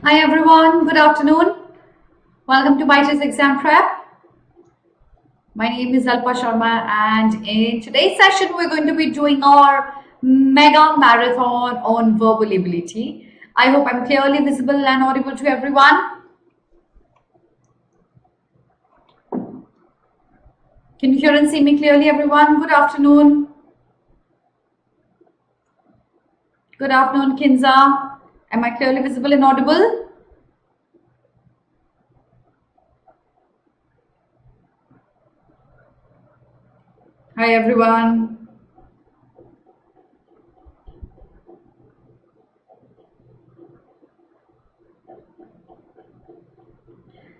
Hi everyone, good afternoon. Welcome to BYJU'S Exam Prep. My name is Alpa Sharma, and in today's session we're going to be doing our mega marathon on verbal ability. I hope I'm clearly visible and audible to everyone. Can you hear and see me clearly, everyone? Good afternoon. Good afternoon, Kinza. Am I clearly visible and audible? Hi, everyone.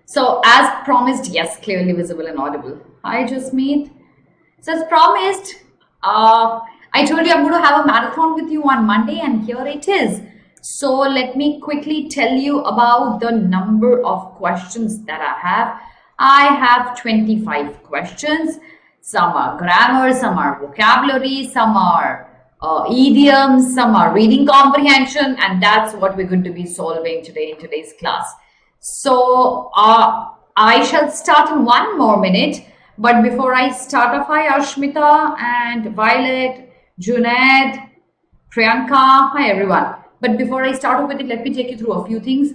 So, as promised, yes, clearly visible and audible. Hi, Jasmeet. So, as promised, I told you I'm going to have a marathon with you on Monday, and here it is. So, let me quickly tell you about the number of questions that I have. I have 25 questions. Some are grammar, some are vocabulary, some are idioms, some are reading comprehension, and that's what we're going to be solving today in today's class. So I shall start in 1 more minute. But before I start off, hi Ashmita and Violet, Junaid, Priyanka, hi everyone. But before I start off with it, let me take you through a few things.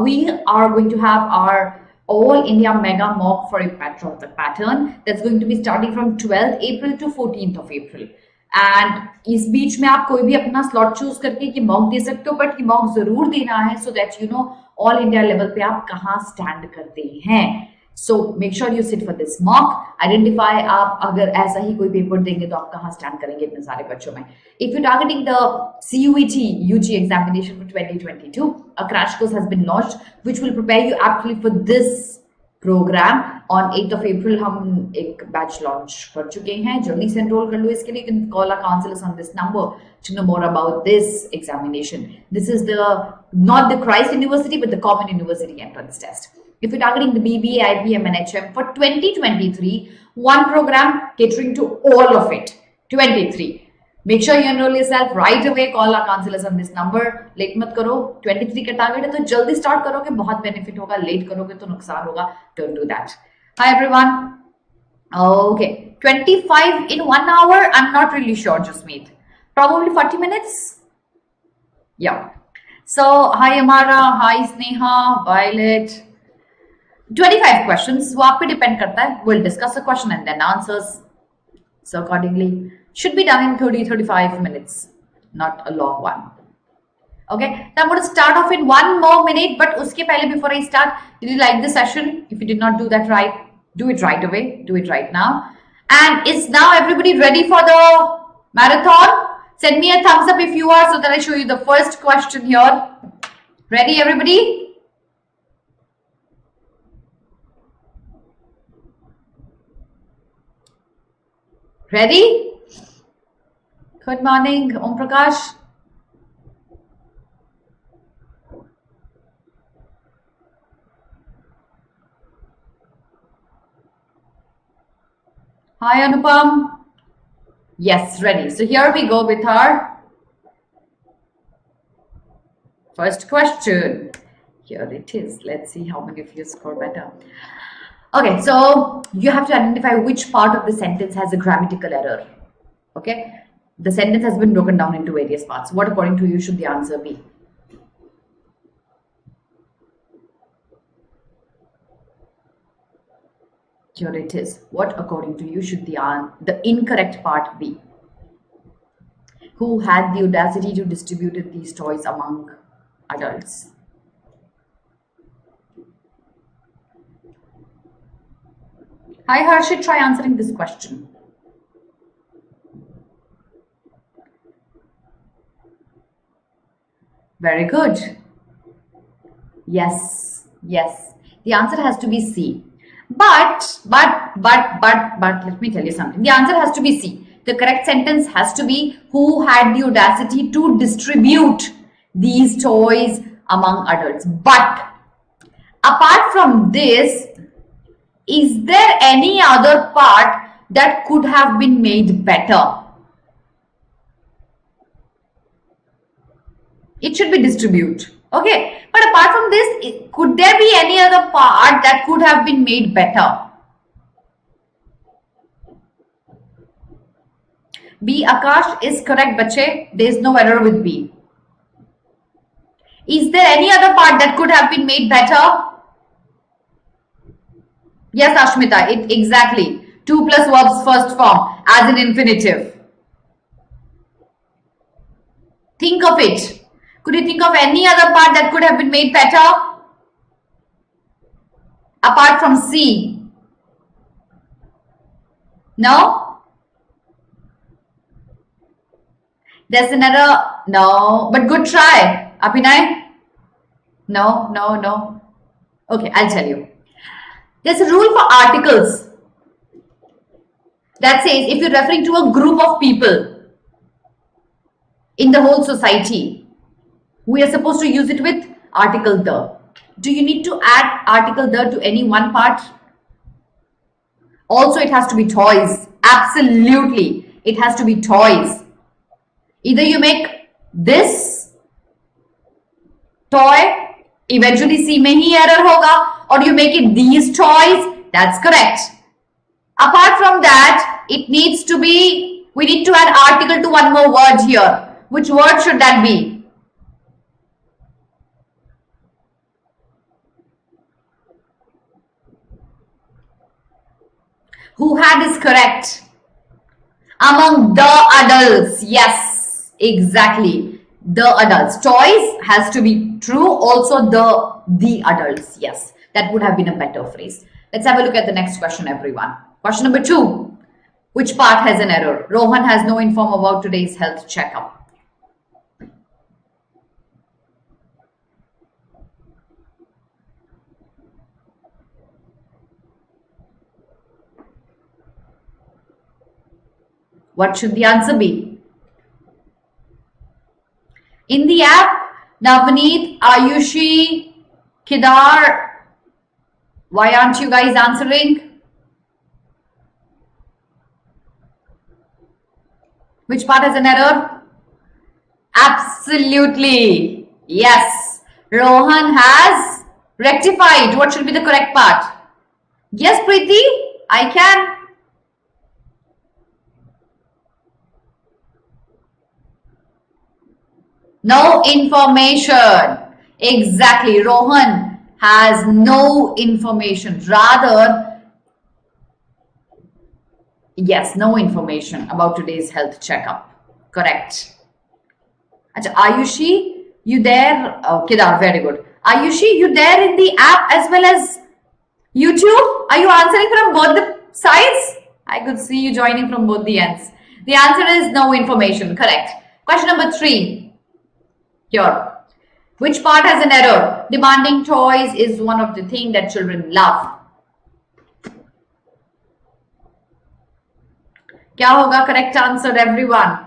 We are going to have our All India Mega Mock for IPMAT Rohtak pattern. That's going to be starting from 12th April to 14th of April. And इस बीच में आप कोई भी अपना slot choose करके ये mock दे सकते हो, बट ये मॉक जरूर देना है so that you know all India level पे आप कहाँ स्टैंड करते हैं. So make sure you sit for this mock. Identify आप अगर ऐसा ही कोई पेपर देंगे तो आप कहाँ स्टैंड करेंगे इतने सारे बच्चों में. If you targeting the CUET UG examination for 2022, a crash course has been launched which will prepare you actually for this programme. On 8th of April हम एक बैच लॉन्च कर चुके हैं. जल्दी से एनरोल कर लो इसके लिए. You can call our counselors on this number to know more about this examination. This is not the Christ University but the Common University entrance test. If you're targeting the BBA, IPM and HM for 2023, one program catering to all of it. 23. Make sure you enroll yourself right away. Call our counselors on this number. Late मत करो. 23 का target है तो जल्दी start करोगे, बहुत benefit होगा. Late करोगे तो नुकसान होगा. Don't do that. Hi everyone. Okay, 25 in 1 hour. I'm not really sure, Jasmeet. Probably 40 minutes. Yeah. So hi Amara, hi Sneha, Violet. 25 questions. वो आप पे डिपेंड करता है. We'll discuss the question and then answers. So accordingly, should be done in 30-35 minutes, not a long one. Okay, now I'm going to start off in 1 more minute, but uske pehle before I start, did you like the session? If you did not do that right, do it right away. Do it right now. And is now everybody ready for the marathon? Send me a thumbs up if you are so that I show you the first question here. Ready everybody? Ready? Good morning, Om Prakash. Hi, Anupam. Yes, ready. So here we go with our first question. Here it is. Let's see how many of you score better. Okay, so you have to identify which part of the sentence has a grammatical error. Okay, the sentence has been broken down into various parts. What according to you should the answer be? Here it is. What according to you should the incorrect part be? Who had the audacity to distribute these toys among adults? Hi Harshit, try answering this question. Very good. Yes. The answer has to be C. But let me tell you something. The answer has to be C. The correct sentence has to be who had the audacity to distribute these toys among adults. But apart from this, is there any other part that could have been made better? It should be distribute. Okay, but apart from this, could there be any other part that could have been made better? B, Akash is correct, bache. There is no error with B. Is there any other part that could have been made better? Yes, Ashmita, it exactly. 2 plus verbs first form as an infinitive. Think of it. Could you think of any other part that could have been made better? Apart from C? No? There's another, no, but good try. Apinay? No. Okay, I'll tell you. There's a rule for articles that says if you're referring to a group of people in the whole society, we are supposed to use it with article the. Do you need to add article the to any one part? Also, it has to be toys. Absolutely, it has to be toys. Either you make this toy, eventually C mein hi error hoga, or you make it these toys, that's correct. Apart from that, it needs to be, we need to add article to one more word here. Which word should that be? Who had is correct? Among the adults. Yes, exactly. The adults. Toys has to be true. Also the adults. Yes, that would have been a better phrase. Let's have a look at the next question, everyone. Question number 2. Which part has an error? Rohan has no inform about today's health checkup. What should the answer be? In the app, Navneet, Ayushi, Kedar, why aren't you guys answering? Which part has an error? Absolutely. Yes. Rohan has rectified. What should be the correct part? Yes, Preeti, I can. No information. Exactly. Rohan has no information. Rather, yes, no information about today's health checkup. Correct. Achha, Ayushi, you there? Oh, Kedar, very good. Ayushi, you there in the app as well as YouTube? Are you answering from both the sides? I could see you joining from both the ends. The answer is no information. Correct. Question number 3. Here. Which part has an error? Demanding toys is one of the things that children love. Kya hoga correct answer, everyone?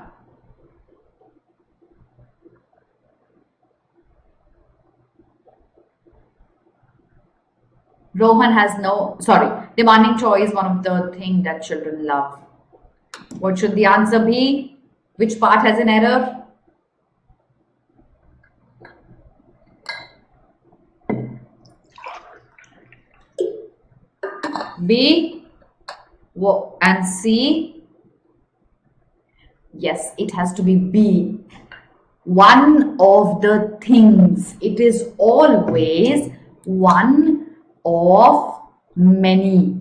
Rohan has no, sorry, demanding toy is one of the things that children love. What should the answer be? Which part has an error? B and C. Yes, it has to be B. One of the things. It is always one of many.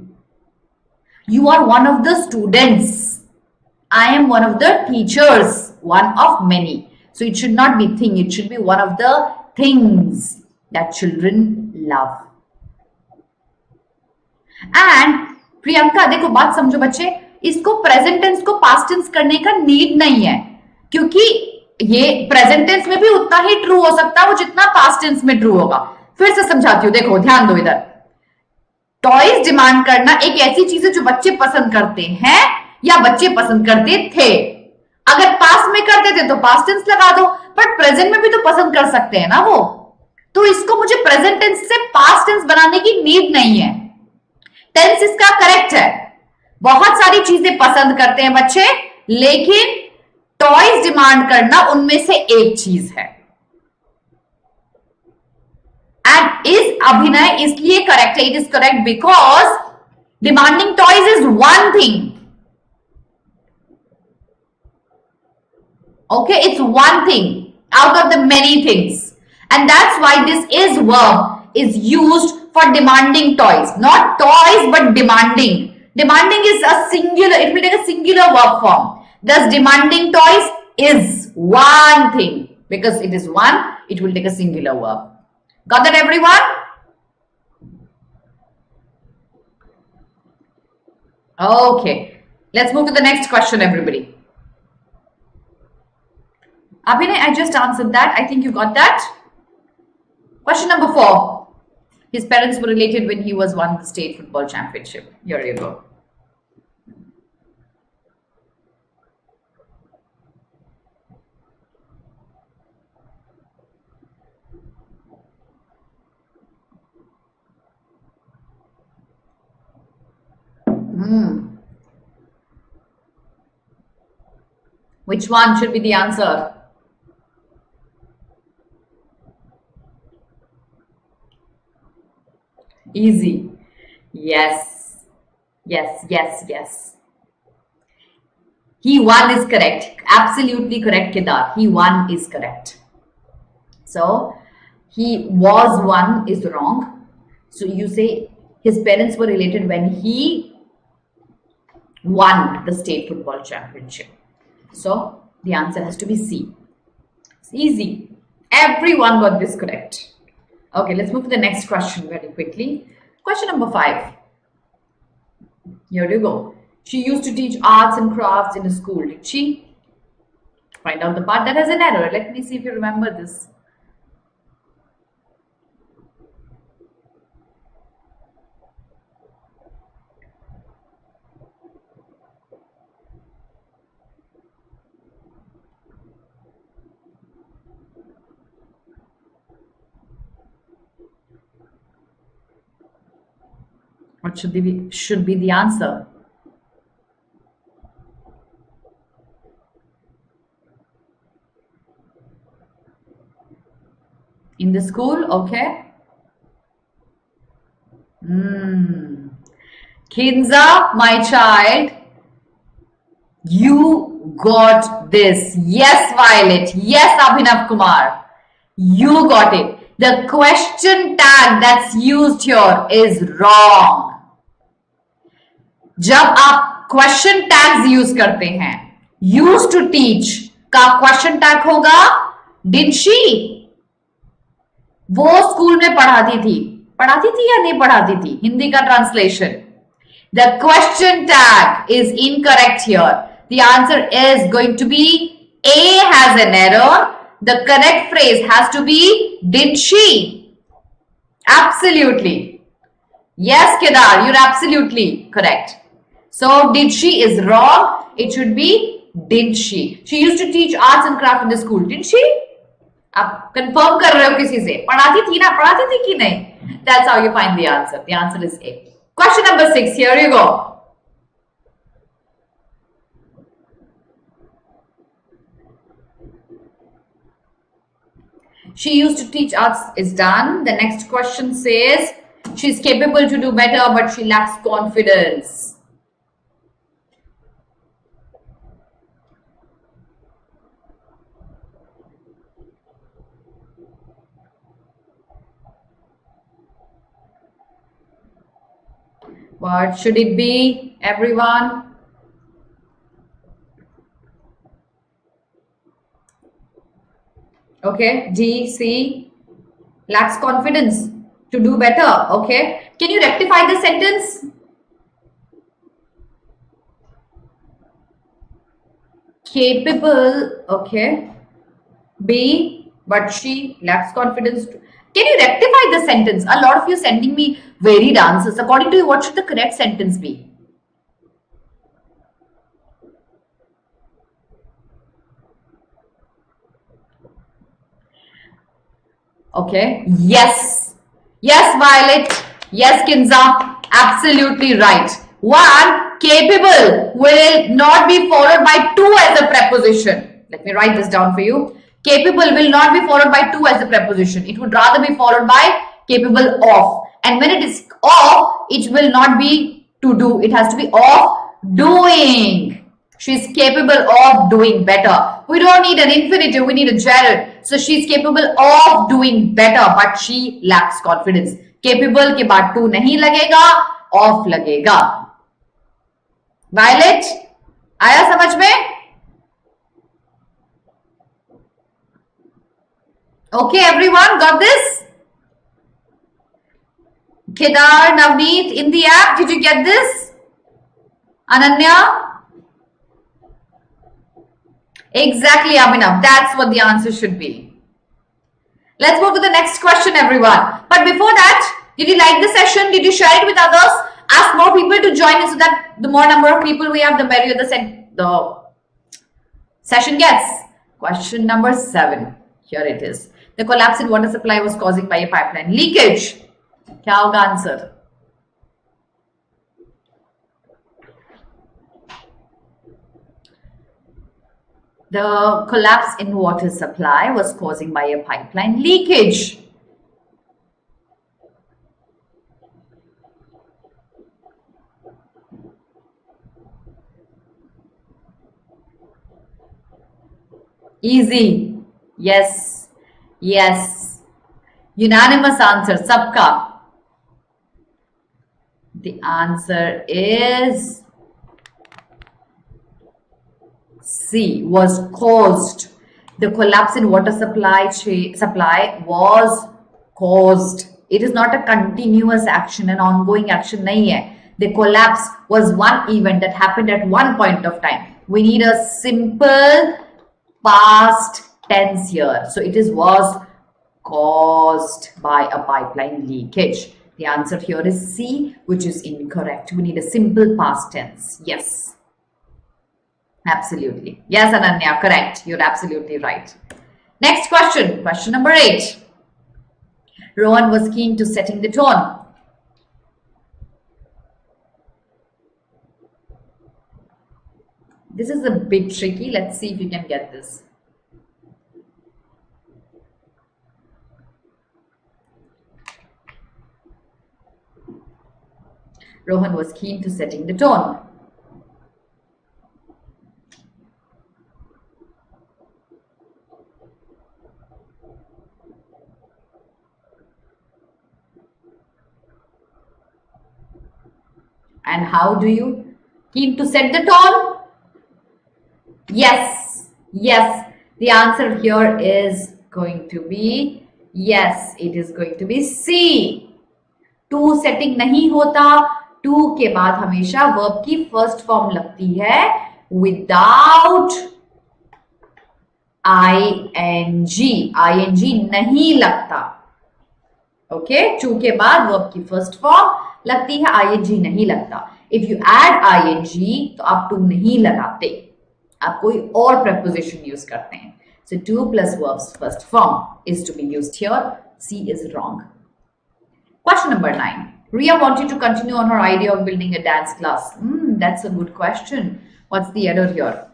You are one of the students. I am one of the teachers. One of many. So it should not be thing. It should be one of the things that children love. And Priyanka देखो बात समझो बच्चे, इसको present tense को past tense करने का need नहीं है, क्योंकि ये प्रेजेंट टेंस में भी उतना ही ट्रू हो सकता है वो जितना पास्ट टेंस में ट्रू होगा. फिर से समझाती हूँ, देखो ध्यान दो इधर. टॉयज डिमांड करना एक ऐसी चीज है जो बच्चे पसंद करते हैं या बच्चे पसंद करते थे. अगर पास्ट में करते थे तो पास्ट टेंस लगा दो, बट प्रेजेंट में भी तो पसंद कर सकते हैं ना वो, तो इसको मुझे प्रेजेंट टेंस से पास्ट टेंस बनाने की नीड नहीं है. टेंस इसका करेक्ट है. बहुत सारी चीजें पसंद करते हैं बच्चे, लेकिन टॉयज डिमांड करना उनमें से एक चीज है. And is Abhinay इसलिए correct है? It is correct because demanding toys is one thing. Okay, it's one thing out of the many things. And that's why this is verb is used for demanding toys. Not toys, but demanding. Demanding is a singular, it will take a singular verb form. Thus, demanding toys is one thing. Because it is one, it will take a singular verb. Got that, everyone? Okay. Let's move to the next question, everybody. Abhinay, I just answered that. I think you got that. Question number 4. His parents were related when he was won the state football championship. Here you go. Which one should be the answer? Easy. Yes. Yes, yes, yes. He won is correct. Absolutely correct, Kedar. He won is correct. So, he was won is wrong. So, you say his parents were related when he won the state football championship. So, the answer has to be C. It's easy. Everyone got this correct. Okay, let's move to the next question very quickly. Question number 5. Here you go. She used to teach arts and crafts in a school, did she? Find out the part that has an error. Let me see if you remember this. What should be the answer? In the school, okay. Kinza, my child, you got this. Yes, Violet. Yes, Abhinav Kumar. You got it. The question tag that's used here is wrong. जब आप question tags use करते हैं, use to teach का question tag होगा did she. वो school में पढ़ाती थी या नहीं पढ़ाती थी, हिंदी का translation. The question tag is incorrect here. The answer is going to be a has an error. The correct phrase has to be did she. Absolutely. Yes, Kedar, you're absolutely correct. So, did she is wrong. It should be did she. She used to teach arts and craft in the school. Did she? आप confirm कर रहे हो किसी से? पढ़ाती थी कि नहीं? That's how you find the answer. The answer is A. Question number 6. Here you go. She used to teach arts is done. The next question says she's capable to do better, but she lacks confidence. What should it be, everyone? Okay, D, C, lacks confidence to do better. Okay, can you rectify the sentence? Capable, okay. B, but she lacks confidence. Can you rectify the sentence? A lot of you sending me varied answers. According to you, what should the correct sentence be? Okay. Yes. Yes, Violet. Yes, Kinza. Absolutely right. 1. Capable will not be followed by 2 as a preposition. Let me write this down for you. Capable will not be followed by 2 as a preposition. It would rather be followed by capable of, and when it is of, it will not be to do, it has to be of doing. She's capable of doing better. We don't need an infinitive, we need a gerund. So she's capable of doing better, but she lacks confidence. Capable के बाद to नहीं लगेगा, of लगेगा. Violet, आया समझ में? Okay, everyone, got this? Kedar, Navneet, in the app, did you get this? Ananya? Exactly, Abhinav. That's what the answer should be. Let's move to the next question, everyone. But before that, did you like the session? Did you share it with others? Ask more people to join in so that the more number of people we have, the merrier the session gets. Question number 7. Here it is. The collapse in water supply was caused by a pipeline leakage. क्या होगा answer? The collapse in water supply was caused by a pipeline leakage. Easy. Yes. Yes. Unanimous answer. Sabka. The answer is C, was caused. The collapse in water supply was caused. It is not a continuous action, an ongoing action nahi hai. The collapse was one event that happened at one point of time. We need a simple past tense here. So it was caused by a pipeline leakage. The answer here is C, which is incorrect. We need a simple past tense. Yes. Absolutely. Yes, Ananya, correct. You're absolutely right. Next question. Question number 8. Rohan was keen to setting the tone. This is a bit tricky. Let's see if you can get this. Rohan was keen to setting the tone. And how do you keen to set the tone? Yes, yes. The answer here is going to be yes. It is going to be C. To setting नहीं होता. To के बाद हमेशा verb की first form लगती है without ing. ing नहीं लगता. Okay, to के बाद verb की first form लगती है, ing नहीं लगता. If you add ing तो आप to नहीं लगाते, आप कोई और preposition use करते हैं. So to plus verb's first form is to be used here. C is wrong. Question number 9. Ria wanted to continue on her idea of building a dance class. That's a good question. What's the error here?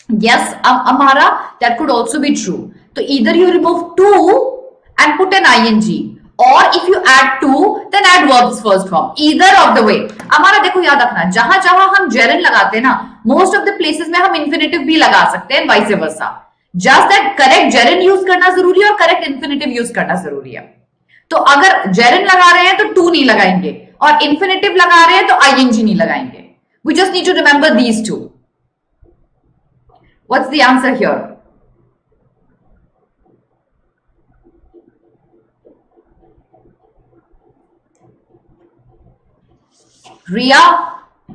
Yes, Amara, that could also be true. So either you remove to and put an ing, or if you add to, then add verb's first form. Either of the way. Amara, देखो याद रखना, जहां जहां हम gerund लगाते हैं ना, most of the places में हम infinitive भी लगा सकते हैं, vice versa. Just that correct gerund use करना जरूरी है और correct infinitive use करना जरूरी है. तो अगर gerund लगा रहे हैं तो to नहीं लगाएंगे और infinitive लगा रहे हैं तो ing नहीं लगाएंगे. We just need to remember these two. What's the answer here? Ria,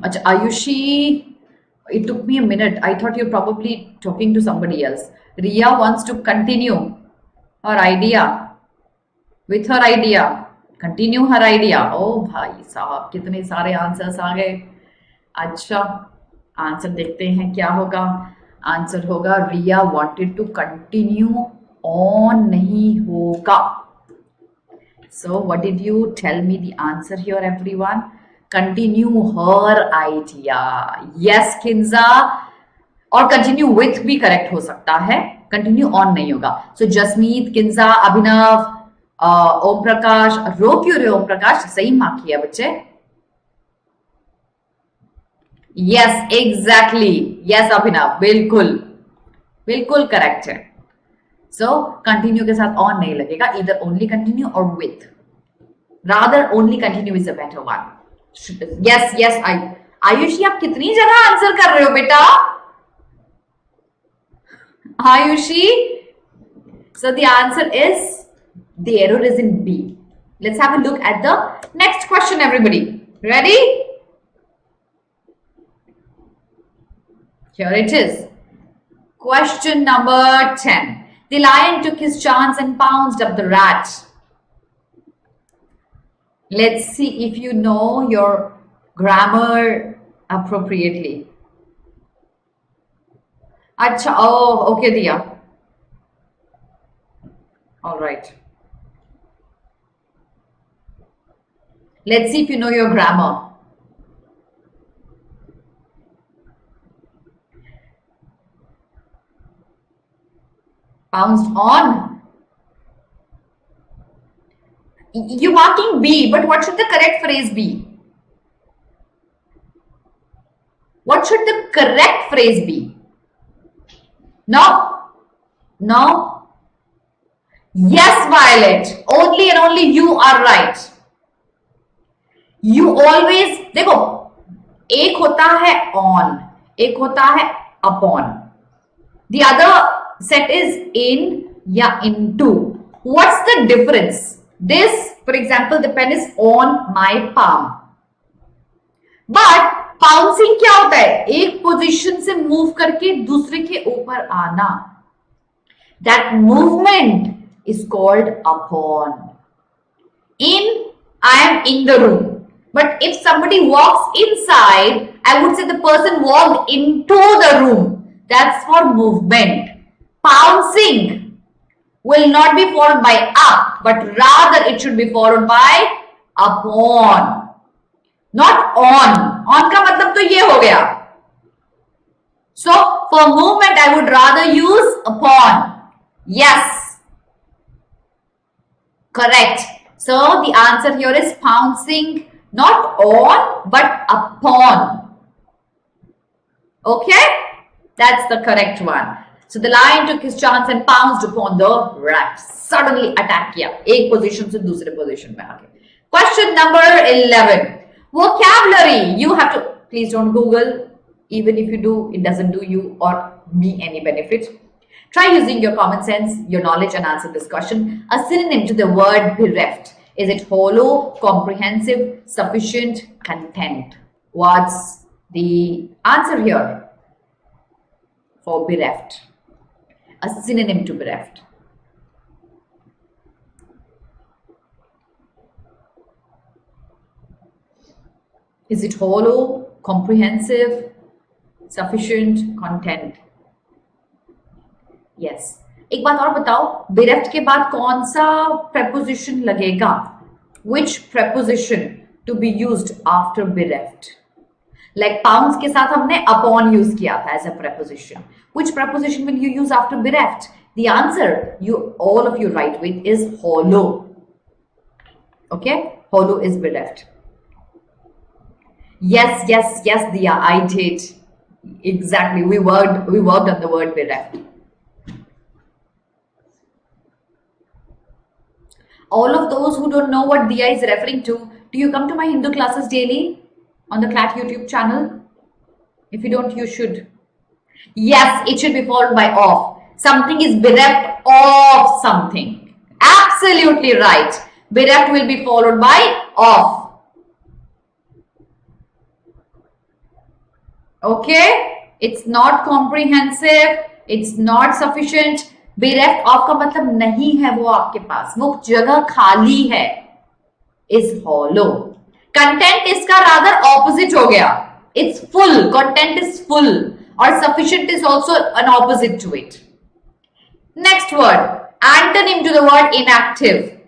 Ayushi, it took me a minute. I thought you're probably talking to somebody else. Ria wants to continue her idea. With her idea. Continue her idea. Oh, भाई साहब, कितने सारे answers आ गए. अच्छा, answer देखते हैं क्या होगा. Answer होगा Ria wanted to continue on नहीं होगा. So, what did you tell me the answer here, everyone? Continue her idea. Yes, Kinza. और continue with भी correct हो सकता है. Continue on नहीं होगा. So, Jasmeet, Kinza, Abhinav, Om Prakash, रो क्यों रहे ओम प्रकाश? सही मार्क किया बच्चे. यस एग्जैक्टली, यस अभिनव, बिल्कुल बिल्कुल करेक्ट है. सो कंटिन्यू के साथ ऑन नहीं लगेगा, इधर ओनली कंटिन्यू और with. Rather only continue is a better one. Yes yes. Ayushi आप कितनी जगह आंसर कर रहे हो बेटा? Ayushi, so the answer is the error is in B. Let's have a look at the next question, everybody. Ready? Here it is. Question number 10. The lion took his chance and pounced up the rat. Let's see if you know your grammar appropriately. Acha, oh, okay, Diya. All right. Let's see if you know your grammar. Pounced on. You're marking B, but what should the correct phrase be? What should the correct phrase be? No. No. Yes, Violet. Only and only you are right. You always, देखो, एक होता है on, एक होता है upon. The other set is in या into. What's the difference? This, for example, the pen is on my palm. But pouncing क्या होता है? एक पोजीशन से मूव करके दूसरे के ऊपर आना. That movement is called upon. In, I am in the room. But if somebody walks inside, I would say the person walked into the room. That's for movement. Pouncing will not be followed by up, but rather it should be followed by upon. Not on. On का मतलब तो ये हो गया. So for movement, I would rather use upon. Yes. Correct. So the answer here is pouncing, not on, but upon. Okay? That's the correct one. So the lion took his chance and pounced upon the rat. Suddenly attack किया. एक position से दूसरे position में आके. Question number 11. Vocabulary. You have to, please don't Google. Even if you do, it doesn't do you or me any benefit. Try using your common sense, your knowledge and answer this question. A synonym to the word bereft. Is it hollow, comprehensive, sufficient, content? What's the answer here for bereft? A synonym to bereft. Is it hollow, comprehensive, sufficient, content? Yes. एक बात और बताओ, bereft के बाद कौन सा preposition लगेगा? Which preposition to be used after bereft? Like pounds के साथ हमने upon use किया था as a preposition. Which preposition will you use after bereft? The answer all of you write with is hollow. Okay, hollow is bereft. Yes, yes, yes, Diya, I did. Exactly. We worked on the word bereft. All of those who don't know what Diya is referring to, do you come to my Hindu classes daily on the CLAT YouTube channel? If you don't, you should. Yes, it should be followed by of. Something is bereft of something. Absolutely right. Bereft will be followed by of. Okay? It's not comprehensive. It's not sufficient. Bereft of का मतलब नहीं है वो आपके पास, वो जगह खाली है. Is hollow. Content इसका rather opposite हो गया. It's full. Content is full. और sufficient is also an opposite to it. Next word. Antonym to the word inactive.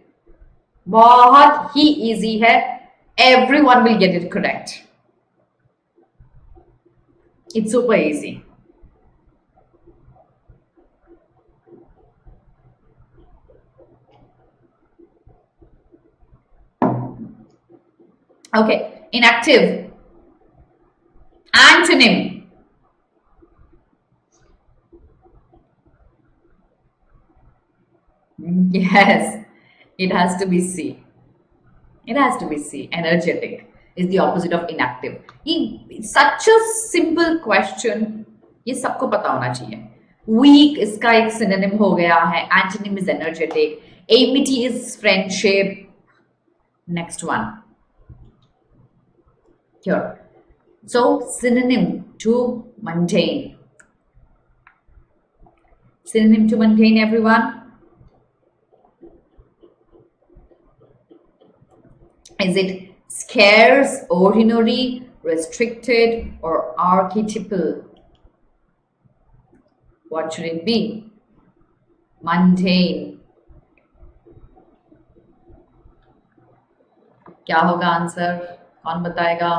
बहुत ही easy है. Everyone will get it correct. It's super easy. Okay, inactive. Antonym. Yes, it has to be C. It has to be C. Energetic is the opposite of inactive. Such a simple question. ये सबको पता होना चाहिए. Weak इसका एक synonym हो गया है. Antonym is energetic. Amity is friendship. Next one. Here. So synonym to maintain. Synonym to maintain, everyone. Is it scarce, ordinary, restricted, or archetypal? What should it be? Mundane. क्या होगा answer? कौन बताएगा?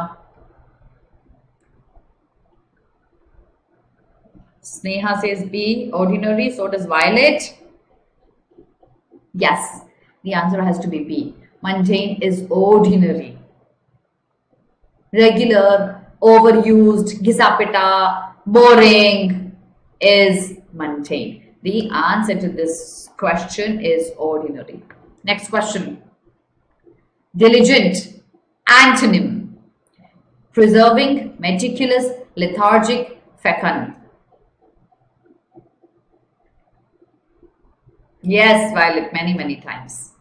Sneha says B, ordinary. So does Violet. Yes, the answer has to be B. Mundane is ordinary. Regular, overused, gisapita, boring is mundane. The answer to this question is ordinary. Next question. Diligent, antonym. Preserving, meticulous, lethargic, fecund. Yes, Violet, many, many times.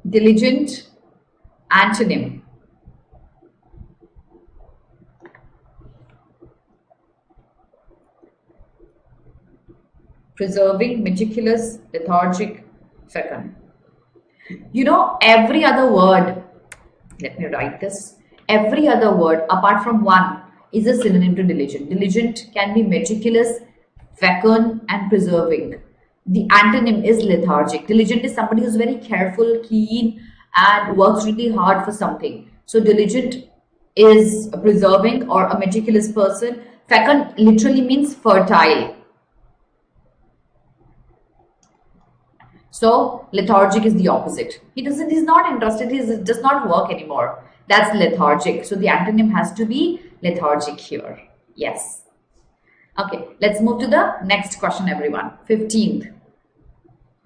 Diligent, antonym. Preserving, meticulous, lethargic, fecund. You know, every other word, let me write this. Every other word apart from one is a synonym to diligent. Diligent can be meticulous, fecund, and preserving. The antonym is lethargic. Diligent is somebody who's very careful, keen, and works really hard for something. So diligent is a preserving or a meticulous person. Fecund literally means fertile. So lethargic is the opposite. He's not interested, he does not work anymore. That's lethargic. So the antonym has to be lethargic here. Yes. Okay, let's move to the next question, everyone. 15th.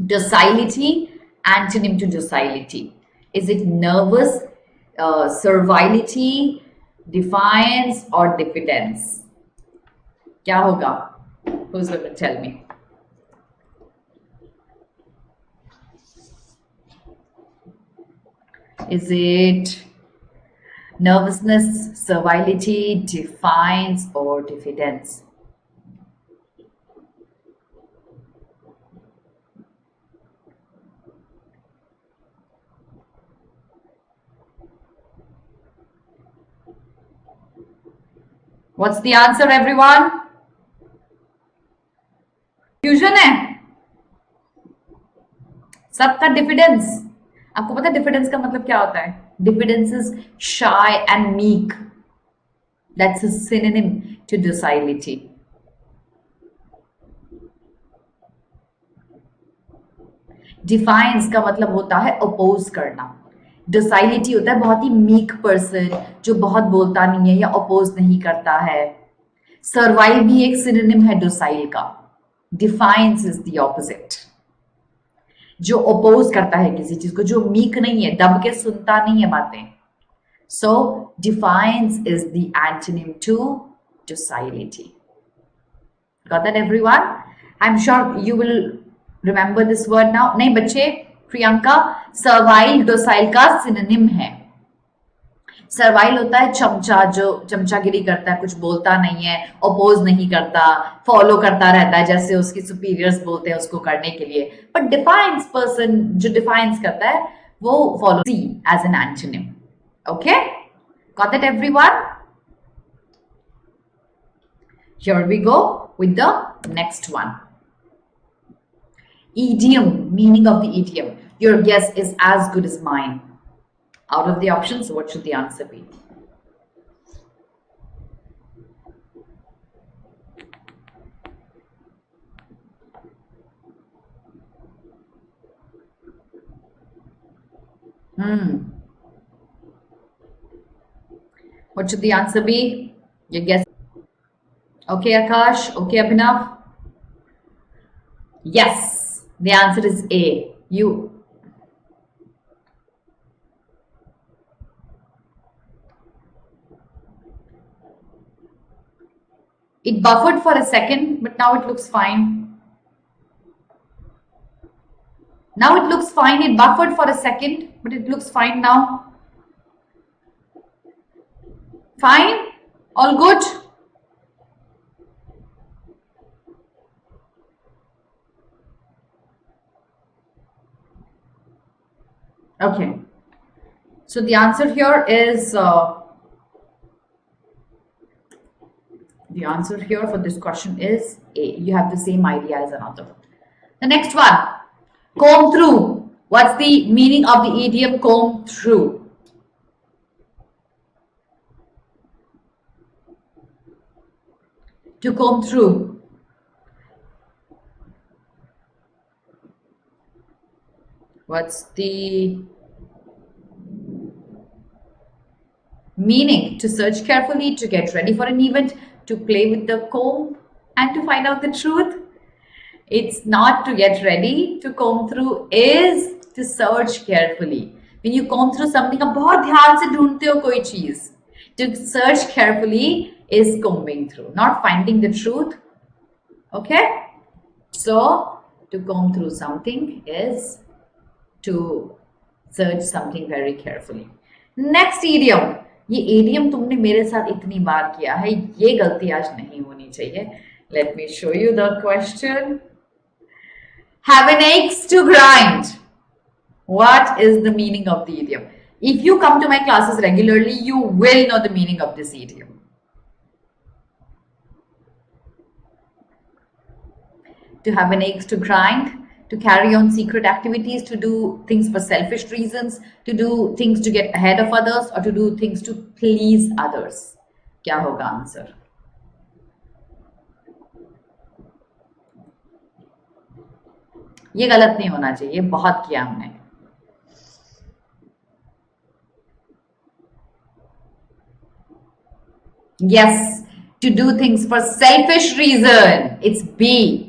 Docility, antonym to docility. Is it nervous, servility, defiance, or diffidence? Kya hoga? Who's going to tell me? Is it nervousness, servility, defiance, or diffidence? What's the answer, everyone? Confusion है सबका. Diffidence. आपको पता है diffidence का मतलब क्या होता है? Diffidence is shy and meek. That's a synonym to docility. Defiance का मतलब होता है अपोज करना. docility होता है बहुत ही मीक पर्सन जो बहुत बोलता नहीं है या अपोज नहीं करता है. सर्वाइल भी एक सिनोनिम है docile का. Defines is the opposite. जो अपोज करता है किसी चीज को, जो मीक नहीं है, दब के सुनता नहीं है बातें. So defiance is the antonym to docility. Got that, everyone? I'm sure you will remember this word now. नहीं बच्चे, प्रियंका, सर्वाइल docile का सिनोनिम है. सर्वाइल होता है चमचा, जो चमचागिरी करता है, कुछ बोलता नहीं है, अपोज नहीं करता, फॉलो करता रहता है जैसे उसकी सुपीरियर्स बोलते हैं उसको करने के लिए. बट डिफाइंस पर्सन जो डिफाइंस करता है वो follow C as an antonym. Okay, got that everyone? Here we go with the next one. Idiom, meaning of the idiom. Your guess is as good as mine. Out of the options, what should the answer be? What should the answer be? You guess. Okay, Akash. Okay, Abhinav. Yes, the answer is A. It buffered for a second, but now it looks fine. Now it looks fine. It buffered for a second, but it looks fine now. Fine? All good? Okay. So the answer here is the answer here for this question is A. You have the same idea as another. The next one, comb through. What's the meaning of the idiom comb through? To comb through. What's the meaning? To search carefully, to get ready for an event, to play with the comb, and to find out the truth. It's not to get ready. To comb through is to search carefully. When you comb through something, आप बहुत ध्यान से ढूंढते हो कोई चीज. To search carefully is combing through, not finding the truth. Okay? So, to comb through something is to search something very carefully. Next idiom. ये idiom तुमने मेरे साथ इतनी बार किया है, ये गलती आज नहीं होनी चाहिए. Let me show you the question. Have an axe to grind. What is the meaning of the idiom? If you come to my classes regularly, you will know the meaning of this idiom. To have an axe to grind, to carry on secret activities, to do things for selfish reasons, to do things to get ahead of others, or to do things to please others. क्या होगा answer? ये गलत नहीं होना चाहिए, ये बहुत किया हमने. Yes, to do things for selfish reason. It's B.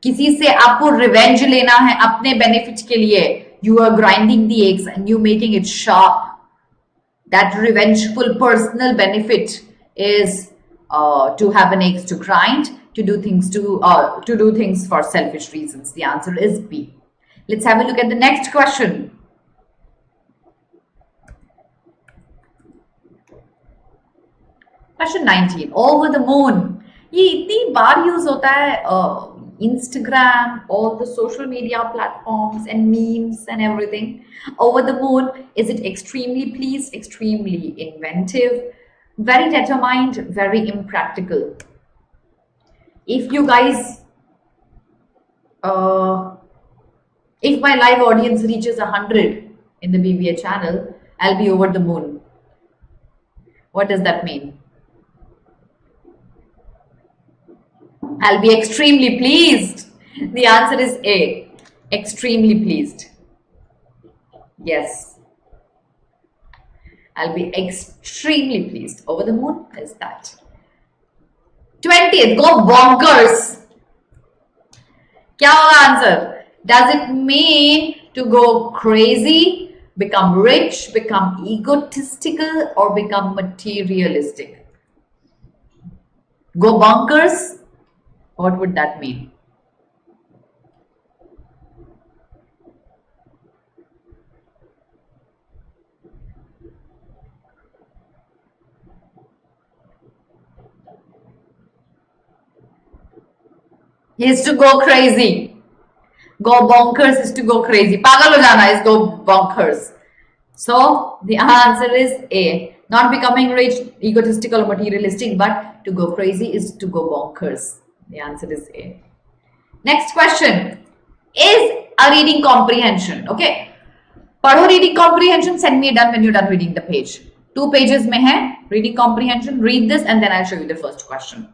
किसी से आपको रिवेंज लेना है अपने बेनिफिट के लिए. You are grinding the eggs and you making it sharp. That revengeful personal benefit is to have an axe to grind, to do things for selfish reasons. The answer is B. Let's have a look at the next question. Question 19. Over the moon. ये इतनी बार use होता है Instagram, all the social media platforms and memes and everything. Over the moon, is it extremely pleased, extremely inventive, very determined, very impractical? If you guys, if my live audience reaches 100 in the BBA channel, I'll be over the moon. What does that mean? I'll be extremely pleased. The answer is A. Extremely pleased. Yes. I'll be extremely pleased. Over the moon is that. 20th. Go bonkers. क्या होगा answer? Does it mean to go crazy, become rich, become egotistical, or become materialistic? Go bonkers? What would that mean? Is to go crazy. Go bonkers is to go crazy. Pagal ho jana is go bonkers. So the answer is A. Not becoming rich, egotistical, or materialistic, but to go crazy is to go bonkers. The answer is A. Next question is a reading comprehension. Okay. Padho reading comprehension. Send me a done when you're done reading the page. 2 pages mein hai reading comprehension. Read this and then I'll show you the first question.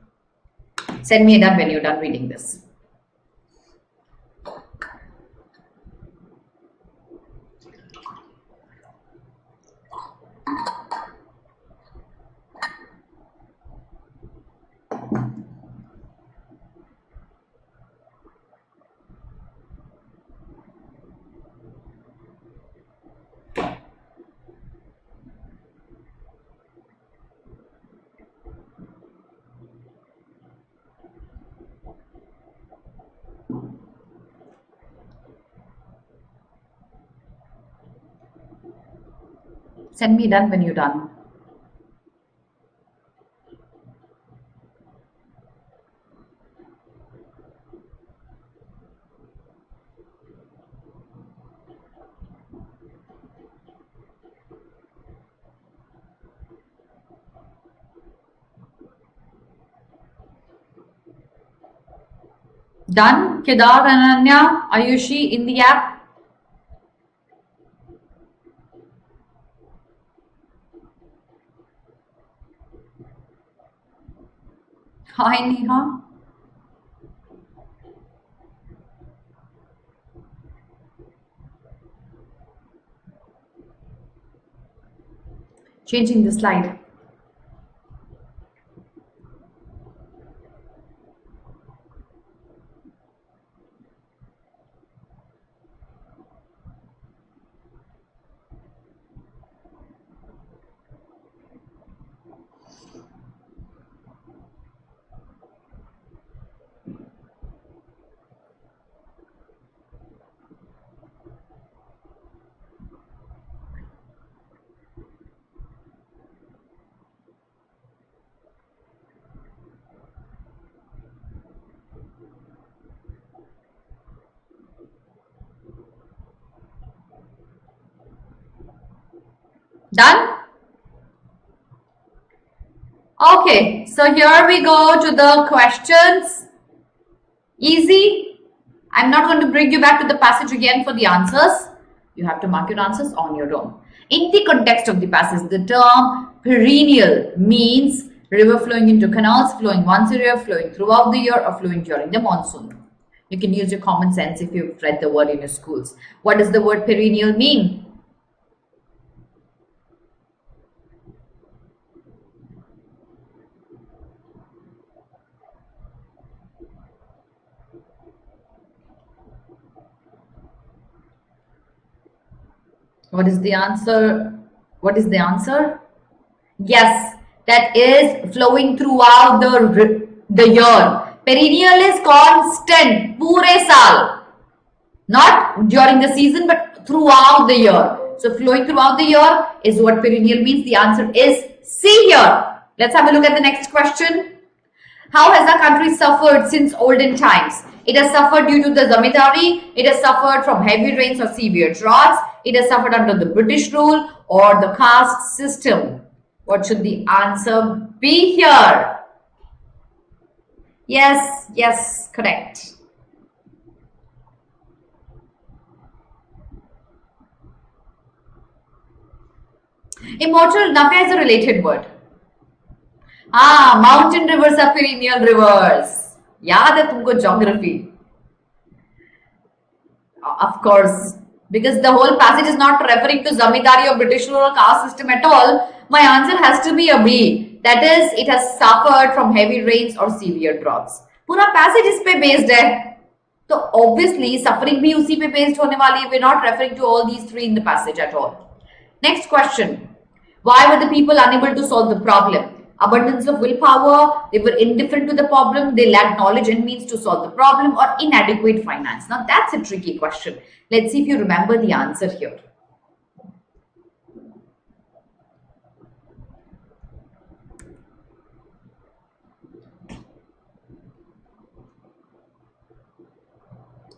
Send me a done when you're done reading this. Send me done when you're done. Done? Kedar and Ananya, Ayushi in the app? Hi Neha. Changing the slide. Done? Okay, so here we go to the questions. Easy. I'm not going to bring you back to the passage again for the answers. You have to mark your answers on your own. In the context of the passage, the term perennial means river flowing into canals, flowing once a year, flowing throughout the year, or flowing during the monsoon. You can use your common sense if you've read the word in your schools. What does the word perennial mean? What is the answer? What is the answer? Yes, that is flowing throughout the year. Perennial is constant, pure saal. Not during the season, but throughout the year. So flowing throughout the year is what perennial means. The answer is C here. Let's have a look at the next question. How has our country suffered since olden times? It has suffered due to the zamindari, it has suffered from heavy rains or severe droughts, it has suffered under the British rule or the caste system. What should the answer be here? Yes, yes, correct. Immortal, Navya is a related word. Mountain rivers are perennial rivers. याद है तुमको geography? Of course, because the whole passage is not referring to zamindari or British rule or caste system at all. My answer has to be a B. That is, it has suffered from heavy rains or severe droughts. पूरा passage इस पे based है. So obviously suffering भी उसी पे based होने वाली है. We're not referring to all these three in the passage at all. Next question. Why were the people unable to solve the problem? Abundance of willpower, they were indifferent to the problem, they lacked knowledge and means to solve the problem, or inadequate finance. Now that's a tricky question. Let's see if you remember the answer here.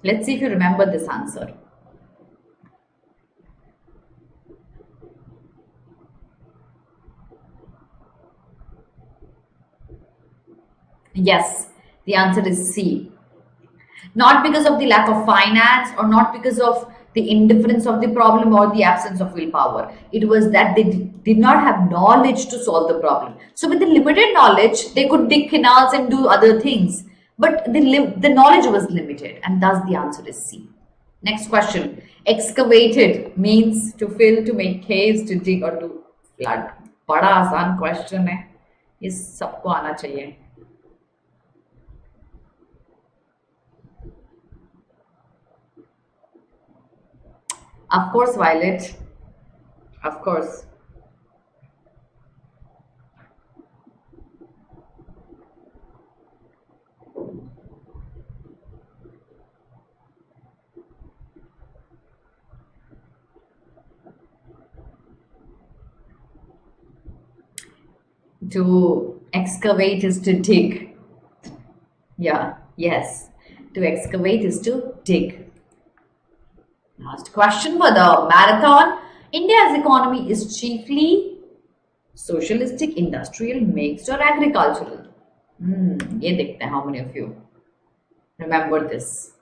Let's see if you remember this answer. Yes, the answer is C. Not because of the lack of finance or not because of the indifference of the problem or the absence of willpower. It was that they did not have knowledge to solve the problem. So with the limited knowledge, they could dig canals and do other things. But the knowledge was limited, and thus the answer is C. Next question. Excavated means to fill, to make caves, to dig, or to flood, बड़ा आसान question है, ये सबको आना चाहिए. Of course, Violet. Of course. To excavate is to dig. Yeah, yes. To excavate is to dig. Last question for the marathon. India's economy is chiefly socialistic, industrial, mixed, or agricultural? ये देखते हैं how many of you remember this.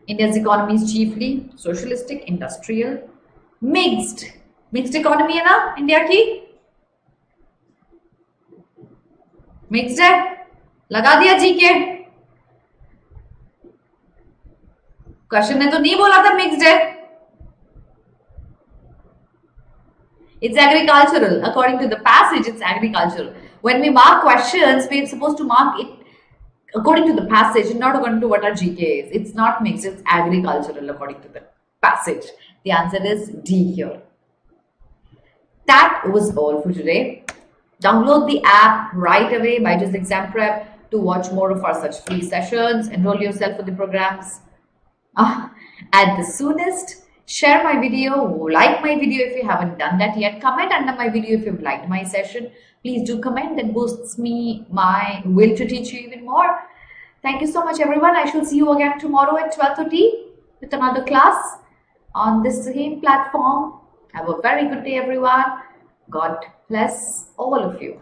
India's economy is chiefly socialistic, industrial, mixed. Mixed economy है ना India की? Mixed है? लगा दिया GK. Question ने तो नहीं बोला था मिक्स्ड है. It's agricultural. According to the passage, it's agricultural. When we mark questions, we're supposed to mark it according to the passage, not according to what our GK is. It's not mixed, it's agricultural according to the passage. The answer is D here. That was all for today. Download the app right away, BYJU'S Exam Prep, to watch more of our such free sessions. Enroll yourself for the programs at the soonest. Share my video, like my video if you haven't done that yet. Comment under my video if you've liked my session. Please do comment, that boosts me my will to teach you even more. Thank you so much, everyone. I shall see you again tomorrow at 12:30 with another class on this same platform. Have a very good day, everyone. God bless all of you.